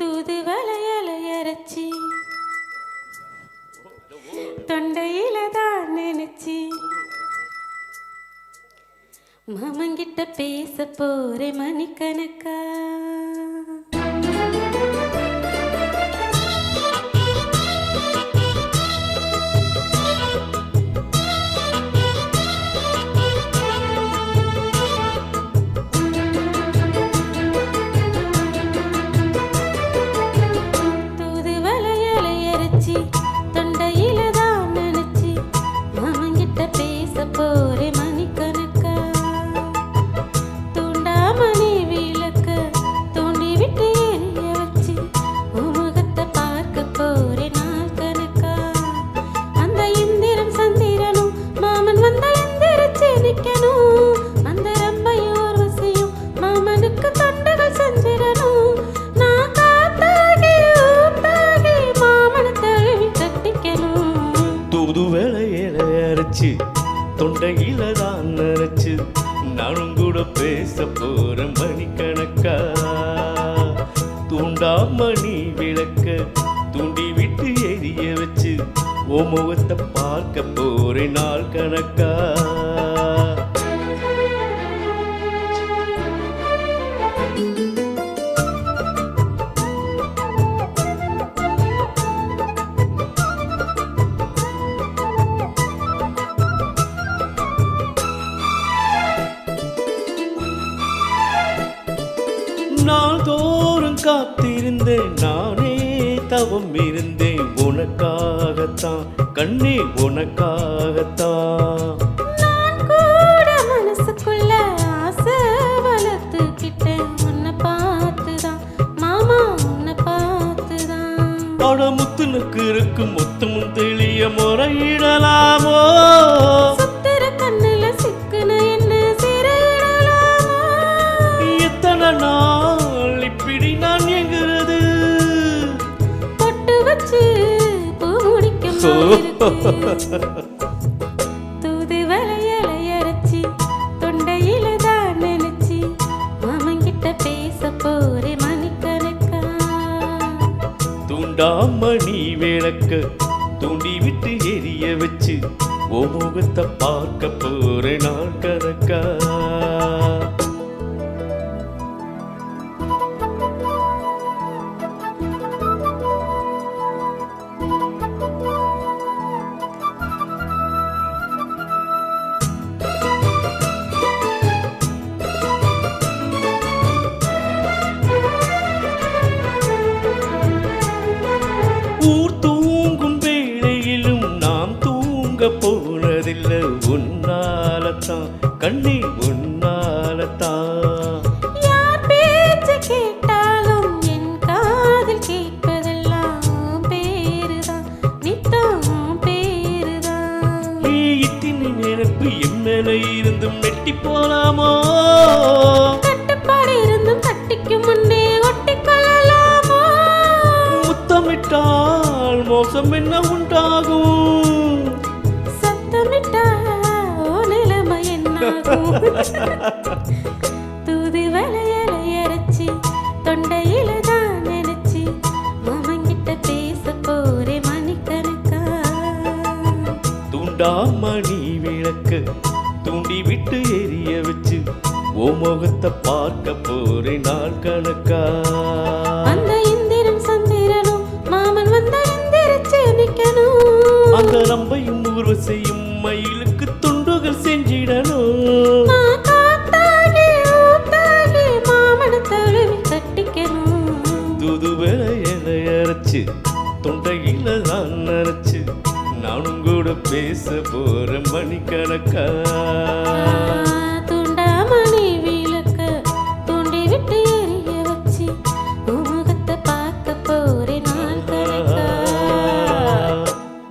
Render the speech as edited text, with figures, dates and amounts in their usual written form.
தூது வளையல இறச்சி தொண்டையில தான் நினைச்சி மாமங்கிட்ட பேச போறே மணிக்கணக்கா. தூது வளையல இறச்சி தொண்டையில தான் நினைச்சி மாமங்கிட்ட பேச போறே மணிக்கணக்கா. தூண்டாமணி விளக்க தூண்டி விட்டு எரிய வச்சு உமுகத்தை பார்க்க போறே நாள் கணக்கா. அந்த இந்திரம் சந்திரனும் மாமன் வந்த எந்திரிச்சு நிக்கணும். அந்த ரம்பையோர் வசையும் மாமனுக்கு தொண்டுகள் செஞ்சிடணும். நான் காத்தாகி ஊத்தாகி மாமனை தழுவி கட்டிக்கணும். தூது வேளையில அரைச்சு தொண்டையில தான் நினைச்சு நானும் கூட பேச போற மணிக்கணக்கா. தூண்டாமணி விளக்க தூண்டி விட்டு எரிய வச்சு ஓ முகத்தை பார்க்க போறேன் நாள் கணக்கா. நாள்தோறும் காத்திருந்தேன் நானே தவம் இருந்தேன் உனக்காகத்தான் கண்ணே உனக்காகத்தான். நான் கூட மனசுக்குள்ள ஆசை வளர்த்துக்கிட்டேன் உன்னை பார்த்துதான் மாமா உன்னை பார்த்துதான். அட முத்துனுக்கு இருக்கும் மொத்தமும் தெளிய முறையிடலாமோ. சுத்திர கண்ணுல சிக்குன என்ன சிறையிடலாமோ. எத்தனை நாள் இப்படி நான் எங்கிறது பொட்டு வச்சு பூ முடிக்க தூது வளையல இறச்சி தொண்டையில தான் நினைச்சி மாமங்கிட்ட பேச போறே மணிக்கணக்கா. தூண்டாமணி விளக்க தூண்டி விட்டு எரிய வச்சு ஓ முகத்தை பார்க்க போறேன் நாள் கணக்கா. ஊர் தூங்கும் வேளையிலும் நாம் தூங்க போனதில்லை உன்னாலத்தான் கண்ணே உன்னாலத்தான். யார் பேச்சு கேட்டாலும் என் காதில் கேட்பதெல்லாம் பேருதான் நித்தம் பேருதான். இத்தினி நினைப்பு எம்மேல இருந்தும் வெட்டி போலாமோ. கட்டுப்பாடு இருந்தும் கட்டிக்கு முன்னே ஒட்டிக்கொள்ளலாமோ. முத்தமிட்டால் மோசம் என்ன உண்டாகும். சத்தமிட்டா ஓ நிலைமை என்னாகும். தூது வளையல இறச்சி தொண்டையில தான் நினைச்சி மாமங்கிட்ட பேச போறே மணிக்கணக்கா. தூண்டாமணி விளக்க தூண்டி விட்டு எரிய வச்சு ஓ முகத்தை பார்க்க போறேன் நாள் கணக்கா. அந்த இந்திரம் சந்திரனும் மாமன் வந்த எந்திரிச்சு நிக்கணும். அந்த ரம்பையும் ஊர்வசையும் மயிலுக்கு துண்டுகள் செஞ்சிடணும். நான் காத்தாகி ஊத்தாகி மாமனை தழுவி கட்டிக்கணும். தூது வேளையில அரைச்சு தொண்டையில தான் நினைச்சு நானும் கூட பேச போற மணிக்கணக்கா.